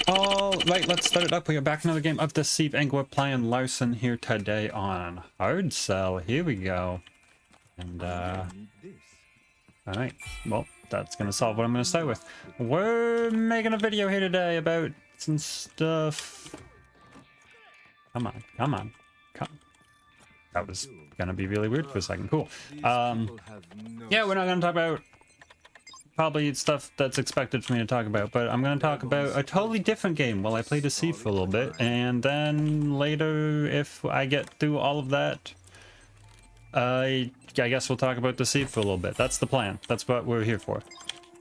All right, let's start it up. We are back in another game of Deceive Inc. We're playing Larcin here today on hard sell. Here we go. And all right, well, that's gonna solve what I'm gonna start with. We're making a video here today about some stuff. Come on, come on, come. That was gonna be really weird for a second. Cool. Yeah, we're not gonna talk about probably stuff that's expected for me to talk about, but I'm going to talk about a totally different game while I play Deceive for a little bit, and then later, if I get through all of that, I guess we'll talk about Deceive for a little bit. That's the plan. That's what we're here for.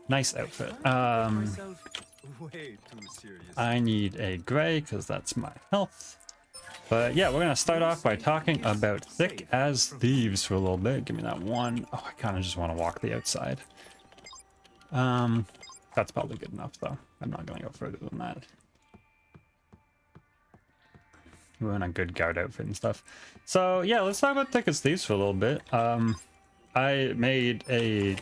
Nice outfit. I need a gray because that's my health. But yeah, we're going to start off by talking about Thick as Thieves for a little bit. Give me that one. Oh, I kind of just want to walk the outside. That's probably good enough though. I'm not gonna go further than that. We're in a good guard outfit and stuff. So yeah, let's talk about Thick as Thieves for a little bit. I made a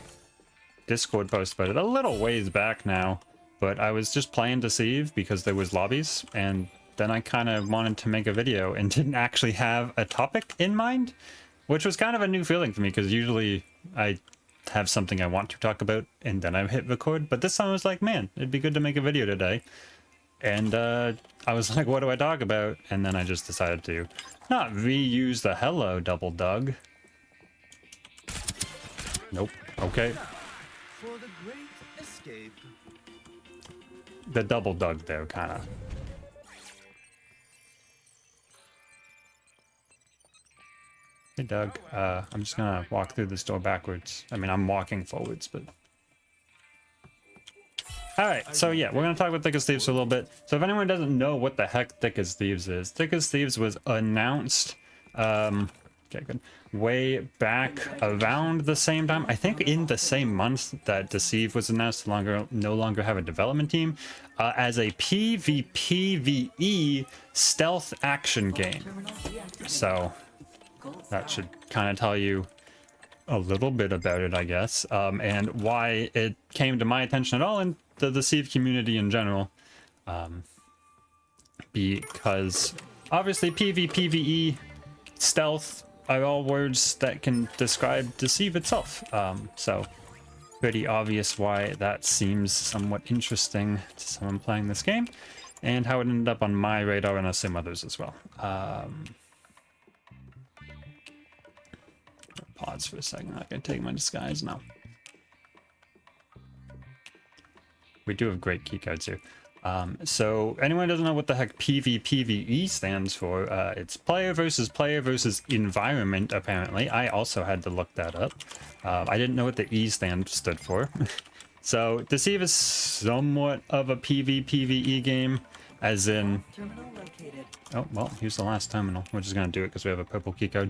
Discord post about it a little ways back now, but I was just playing Deceive because there was lobbies, and then I kind of wanted to make a video and didn't actually have a topic in mind, which was kind of a new feeling for me because usually I have something I want to talk about and then I hit record, but this time I was like, man, it'd be good to make a video today. And I was like, what do I talk about? And then I just decided to not reuse the hello double dug. Nope. Okay. For the great escape. The double dug there, kind of. Hey Doug, I'm just gonna walk through this door backwards. I mean, I'm walking forwards, but... Alright, so yeah, we're gonna talk about Thick as Thieves for a little bit. So if anyone doesn't know what the heck Thick as Thieves is, Thick as Thieves was announced, okay, good, way back around the same time, I think in the same month that Deceive was announced to no longer have a development team, as a PvPvE stealth action game. So... that should kind of tell you a little bit about it, I guess, and why it came to my attention at all in the Deceive community in general. Because obviously PvPvE, stealth are all words that can describe Deceive itself. So pretty obvious why that seems somewhat interesting to someone playing this game, and how it ended up on my radar and some others as well. Pause for a second. I can take my disguise now. We do have great keycards here. So anyone who doesn't know what the heck PvPvE stands for, it's player versus environment, apparently. I also had to look that up. I didn't know what the E stood for. So Deceive is somewhat of a PvPvE game, as in... oh, well, here's the last terminal. We're just going to do it because we have a purple keycard.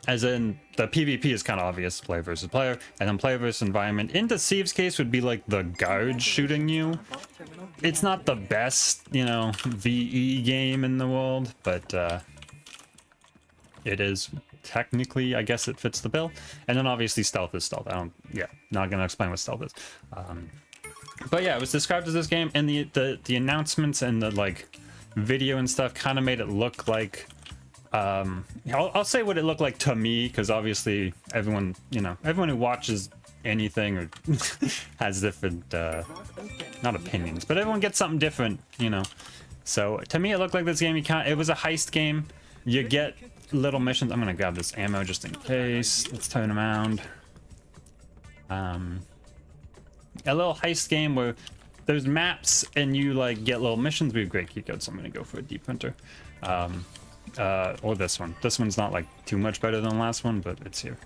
As in, the PvP is kind of obvious, player versus player, and then player versus environment. In Deceive's case would be like the guard shooting you. It's not the best, you know, VE game in the world, but it is technically, I guess it fits the bill. And then obviously stealth is stealth. Not gonna explain what stealth is. But yeah, it was described as this game, and the announcements and the like video and stuff kind of made it look like... I'll say what it looked like to me, because obviously everyone who watches anything or has different not opinions, but everyone gets something different, you know. So to me it looked like this game, it was a heist game. You get little missions. I'm gonna grab this ammo just in case. Let's turn around. A little heist game where there's maps and you like get little missions. We have great keycodes, so I'm gonna go for a deep hunter. Or this one. This one's not like too much better than the last one, but it's here.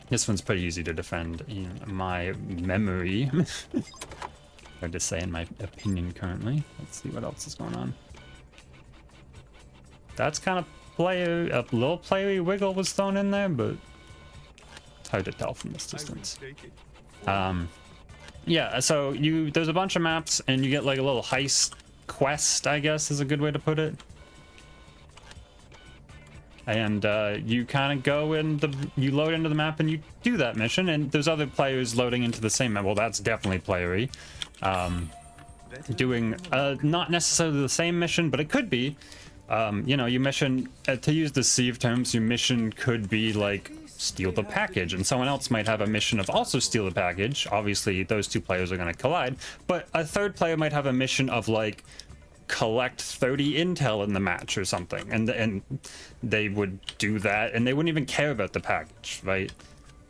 This one's pretty easy to defend in my memory. Hard to say in my opinion currently. Let's see what else is going on. That's kind of a little playery wiggle was thrown in there, but it's hard to tell from this distance. Yeah, so there's a bunch of maps and you get like a little heist quest, I guess is a good way to put it. And you kind of go you load into the map and you do that mission, and there's other players loading into the same map. Well, that's definitely playery. doing not necessarily the same mission, but it could be. You know, your mission, to use Deceive terms, your mission could be like steal the package, and someone else might have a mission of also steal the package. Obviously, those two players are going to collide, but a third player might have a mission of like collect 30 intel in the match or something, and they would do that, and they wouldn't even care about the package, right?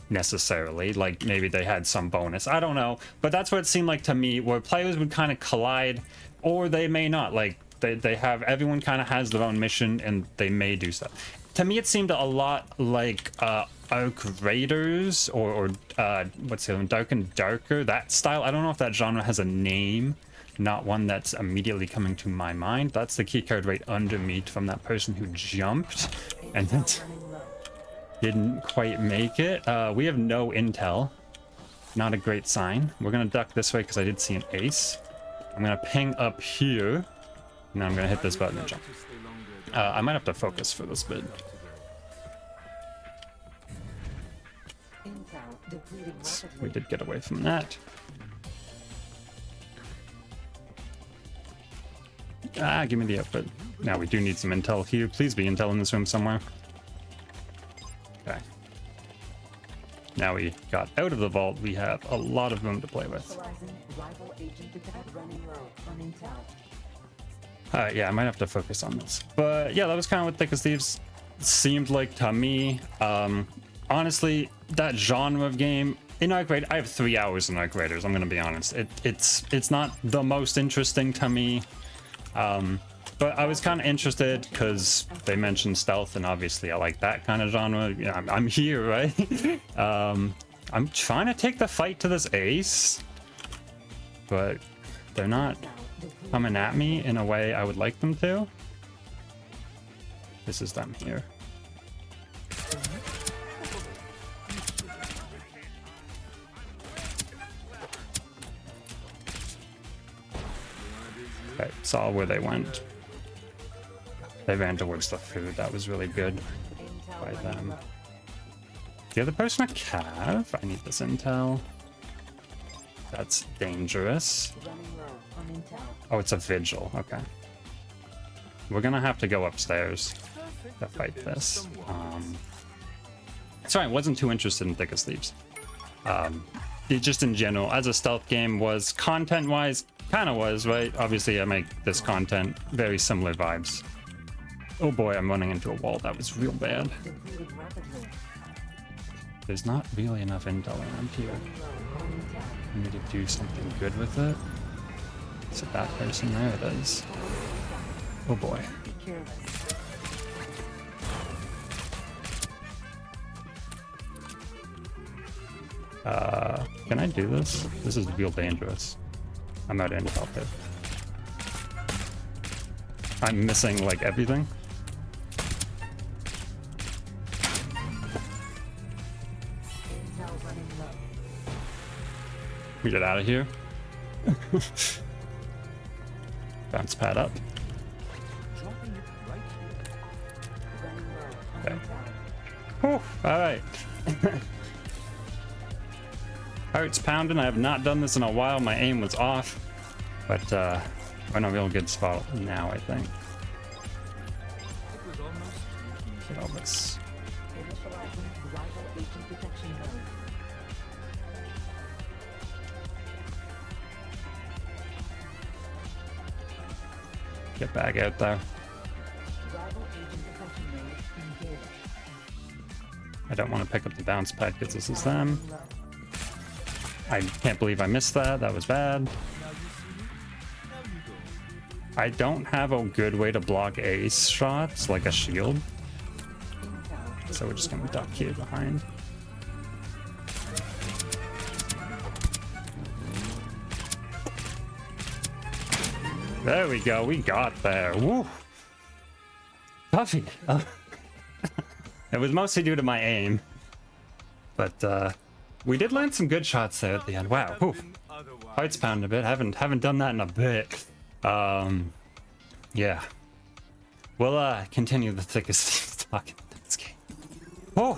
Necessarily, like maybe they had some bonus, I don't know, but that's what it seemed like to me, where players would kind of collide, or they may not. Like they have, everyone kind of has their own mission, and they may do stuff. To me, it seemed a lot like Arc Raiders or what's the other one? Dark and Darker, that style. I don't know if that genre has a name, not one that's immediately coming to my mind. That's the keycard right under me from that person who jumped and then didn't quite make it. We have no intel, not a great sign. We're gonna duck this way because I did see an ace. I'm gonna ping up here, and then I'm gonna hit this button and jump. I might have to focus for this bit. We did get away from that. Give me the output. Now we do need some intel here. Please be intel in this room somewhere. Okay. Now we got out of the vault. We have a lot of room to play with. Yeah, I might have to focus on this. But yeah, that was kind of what Thick as Thieves seemed like to me. Honestly, that genre of game, in Arc Raiders, I have 3 hours in Arc Raiders, I'm gonna be honest. It's not the most interesting to me. But I was kind of interested because they mentioned stealth, and obviously I like that kind of genre. You know, I'm here, right? I'm trying to take the fight to this ace, but they're not coming at me in a way I would like them to. This is them here. Okay, saw where they went. They ran towards the food. That was really good by them. The other person a cav? I need this intel. That's dangerous. Oh, it's a vigil. Okay. We're gonna have to go upstairs to fight this. Sorry, I wasn't too interested in Thick as Thieves. It just in general, as a stealth game, was content-wise, kind of was, right? Obviously, I make this content very similar vibes. Oh boy, I'm running into a wall. That was real bad. There's not really enough intel around here. I need to do something good with it. Is it that person? There it is. Oh boy. Can I do this? This is real dangerous. I'm out of intel here. I'm missing like everything. We get out of here. Bounce pad up. Okay. Whew, all right. Heart's pounding. I have not done this in a while. My aim was off, but we're in a real good spot now, I think. Get all this. Get back out there. I don't want to pick up the bounce pad because this is them. I can't believe I missed that. That was bad. I don't have a good way to block ace shots, like a shield. So we're just gonna duck here behind. There we go. We got there. Woo! Puffy. It was mostly due to my aim, but we did land some good shots there at the end. Wow. Whew. Heart's pounding a bit. Haven't done that in a bit. Yeah. We'll continue the thickest things talking in this game. Oh!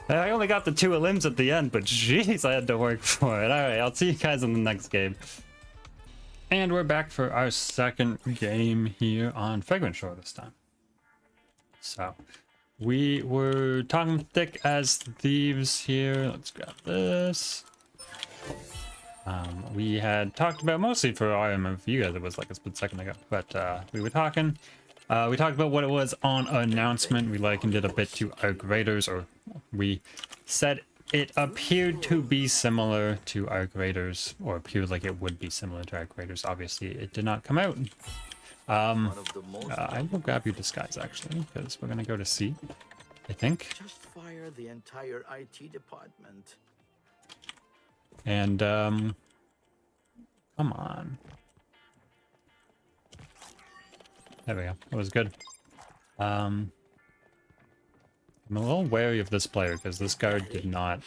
I only got the 2 limbs at the end, but jeez, I had to work for it. Alright, I'll see you guys in the next game. And we're back for our second game here on Fragrant Shore this time. So, we were talking thick as thieves here. Let's grab this. We had talked about, mostly for IMF, you guys, it was like a split second ago, but we were talking. We talked about what it was on announcement. We likened it a bit to our graders, or we said it appeared to be similar to our graders, or appeared like it would be similar to our graders. Obviously, it did not come out. I will grab your disguise, actually, because we're going to go to C, I think. Just fire the entire IT department. And, come on. There we go. That was good. I'm a little wary of this player, because this guard did not...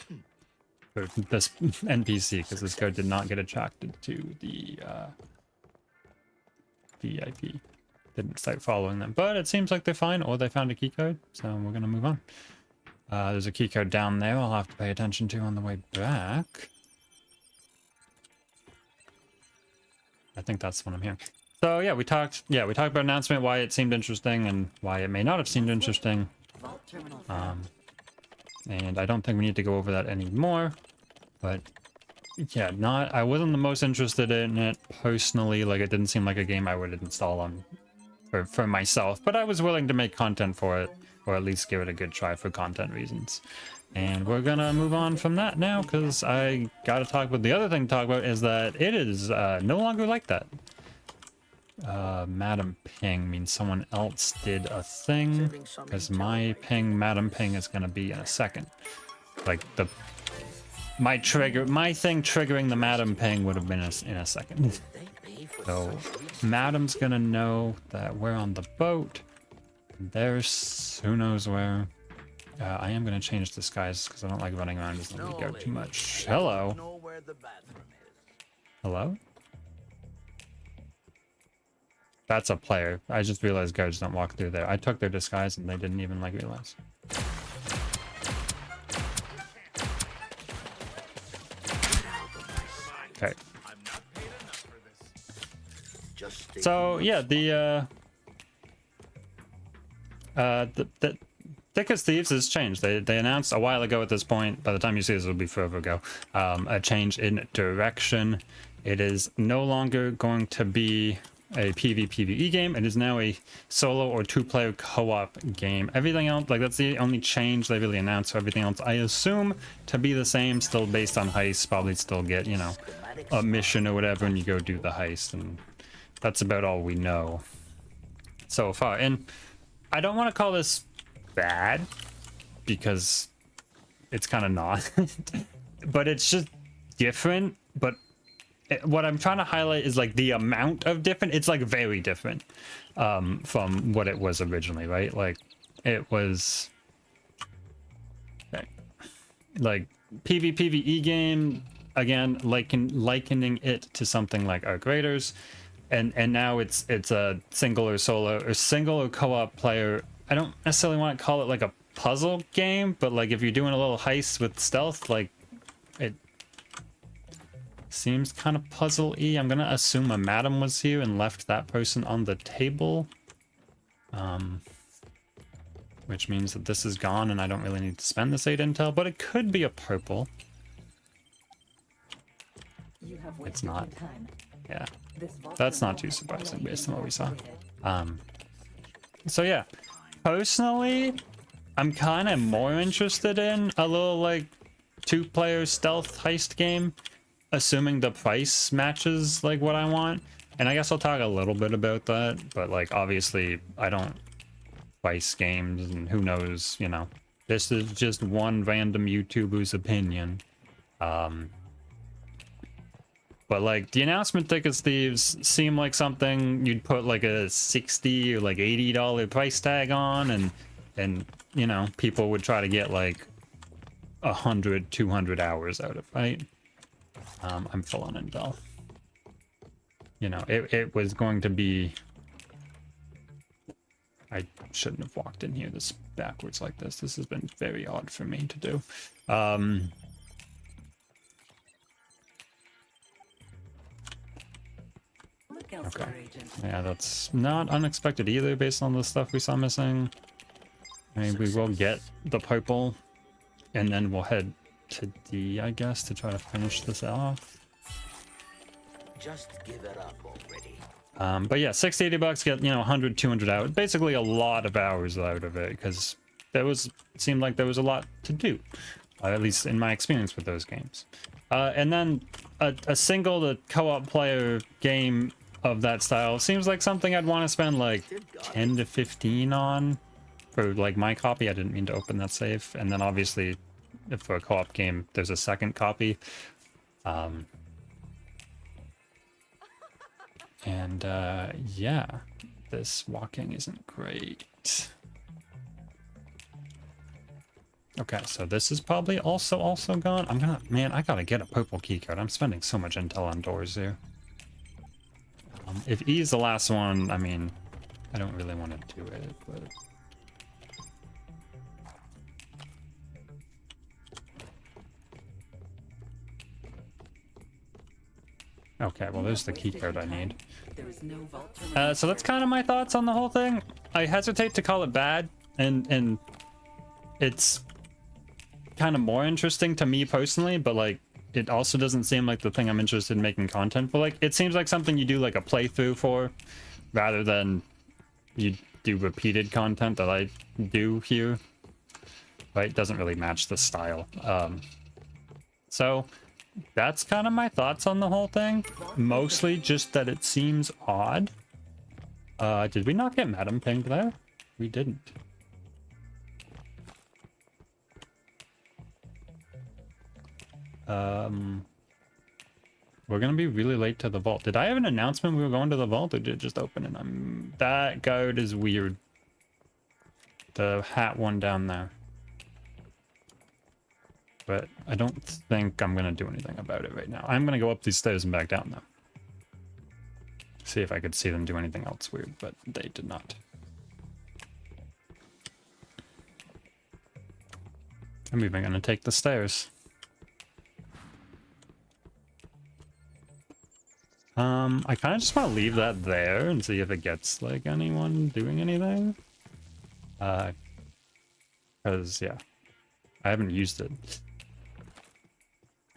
Or this NPC, because this guard did not get attracted to the, VIP. Didn't start following them. But it seems like they're fine, or they found a keycard, so we're gonna move on. There's a keycard down there I'll have to pay attention to on the way back. I think that's what I'm hearing. So yeah, we talked about announcement, why it seemed interesting and why it may not have seemed interesting. And I don't think we need to go over that anymore. But yeah, I wasn't the most interested in it personally. Like, it didn't seem like a game I would install on for myself, but I was willing to make content for it, or at least give it a good try for content reasons. And we're gonna move on from that now, because I gotta talk about the other thing to talk about is that it is no longer like that. Madam Ping means someone else did a thing, because my ping, Madam Ping, is gonna be in a second. Like, my thing triggering the Madam Ping would have been in a second. So, Madam's gonna know that we're on the boat. There's who knows where. I am gonna change disguise because I don't like running around as we go too much. Hello. Hello? That's a player. I just realized guards don't walk through there. I took their disguise and they didn't even like realize. Okay. So yeah, the Thick as Thieves has changed. They announced a while ago at this point, by the time you see this it'll be forever ago, a change in direction. It is no longer going to be a PvPvE game. It is now a solo or two-player co-op game. Everything else, like, that's the only change they really announced. So everything else I assume to be the same, still based on heists, probably still get, you know, a mission or whatever and you go do the heist, and that's about all we know so far. And I don't want to call this bad, because it's kind of not. But it's just different. But what I'm trying to highlight is, like, the amount of different. It's, like, very different from what it was originally, right? Like, it was like PvPvE game, again, likening it to something like Arc Raiders, and now it's a single or solo or single or co-op player. I don't necessarily want to call it like a puzzle game, but like if you're doing a little heist with stealth, like, it seems kind of puzzle-y. I'm gonna assume a madam was here and left that person on the table, which means that this is gone and I don't really need to spend this 8 intel, but it could be a purple. It's not. Yeah, that's not too surprising based on what we saw. So yeah, personally, I'm kind of more interested in a little, like, two-player stealth heist game, assuming the price matches, like, what I want. And I guess I'll talk a little bit about that, but, like, obviously I don't price games, and who knows, you know. This is just one random YouTuber's opinion. But, like, the announcement Thick as Thieves seemed like something you'd put, like, a $60 or, like, $80 price tag on, and you know, people would try to get, like, 100, 200 hours out of, right? I'm full on intel. You know, it was going to be... I shouldn't have walked in here this backwards like this. This has been very odd for me to do. Okay. Yeah, that's not unexpected either based on the stuff we saw missing. I mean, we will get the purple, and then we'll head to D, I guess, to try to finish this off. Just give it up already. But yeah, 60, $80, get, you know, 100, 200 hours. Basically a lot of hours out of it, because it seemed like there was a lot to do, at least in my experience with those games. And then a single to co-op player game of that style seems like something I'd want to spend like 10 to 15 on for like my copy. I didn't mean to open that safe. And then obviously if for a co-op game, there's a second copy. Yeah, this walking isn't great. Okay, so this is probably also gone. Man, I gotta get a purple keycard. I'm spending so much intel on doors here. If E is the last one, I mean, I don't really want to do it, but... Okay, well, there's the keycard I need. So that's kind of my thoughts on the whole thing. I hesitate to call it bad, and it's kind of more interesting to me personally, but like it also doesn't seem like the thing I'm interested in making content for. Like it seems like something you do like a playthrough for rather than you do repeated content that I do here, right? It doesn't really match the style. So that's kind of my thoughts on the whole thing. Mostly just that it seems odd. Did we not get Madam pinged there? We didn't. We're gonna be really late to the vault. Did I have an announcement we were going to the vault, or did it just open? And that guard is weird. The hat one down there. But I don't think I'm gonna do anything about it right now. I'm gonna go up these stairs and back down though. See if I could see them do anything else weird, but they did not. I'm even gonna take the stairs. I kind of just want to leave that there and see if it gets like anyone doing anything. Because yeah, I haven't used it.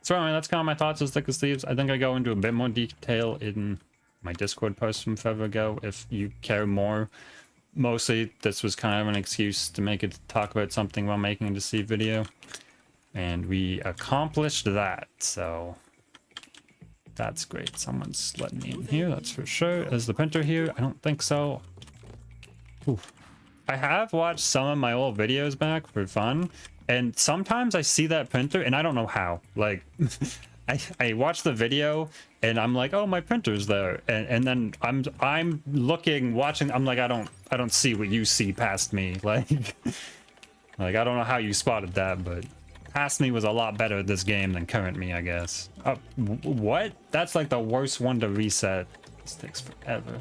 So anyway, that's kind of my thoughts as thick as thieves. I think I go into a bit more detail in my Discord post from forever ago if you care more. Mostly this was kind of an excuse to make it talk about something while making a Deceive video, and we accomplished that, so that's great. Someone's letting me in here, that's for sure. Is the printer here? I don't think so. Oof. I have watched some of my old videos back for fun, and sometimes I see that printer and I don't know how. Like I watch the video and I'm like, oh, my printer's there, and then I'm watching, I'm like, I don't see what you see past me. Like I don't know how you spotted that, but past me was a lot better at this game than current me, I guess. What? That's like the worst one to reset. This takes forever.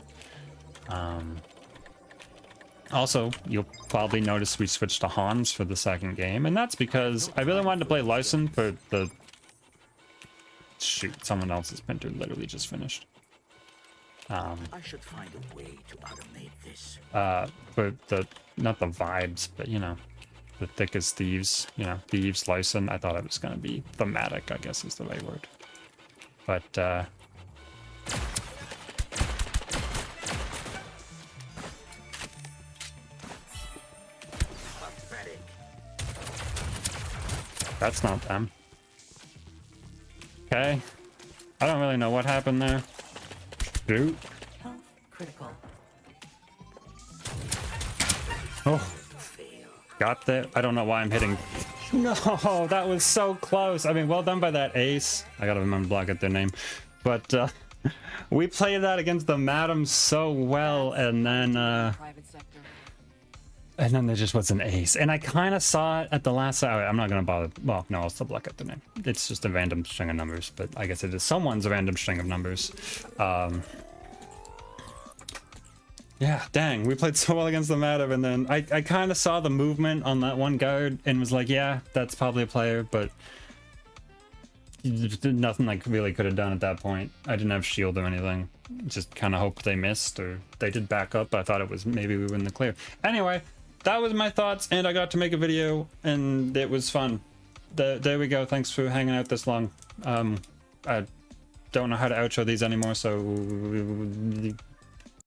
Also, you'll probably notice we switched to Hans for the second game, and that's because I really wanted to play Larcin for the... Shoot, someone else's printer literally just finished. I should find a way to automate this. For the... not the vibes, but you know, the thick as thieves, you know, thieves, Larcin. I thought it was gonna be thematic, I guess is the right word. But, that's not them. Okay. I don't really know what happened there. Shoot. Critical. Oh. Got that. I don't know why I'm hitting. No, that was so close. I mean, well done by that ace. I gotta remember to block out their name. But we played that against the Madam so well, and then there just was an ace. And I kind of saw it at the last hour. I'm not gonna bother. Well, no, I'll still block out the name. It's just a random string of numbers, but I guess it is someone's random string of numbers. Yeah, dang, we played so well against the Madam, and then I kind of saw the movement on that one guard and was like, yeah, that's probably a player, but nothing like really could have done at that point. I didn't have shield or anything. Just kind of hoped they missed or they did back up. I thought it was maybe we were in the clear. Anyway, that was my thoughts, and I got to make a video, and it was fun. There we go. Thanks for hanging out this long. I don't know how to outro these anymore, so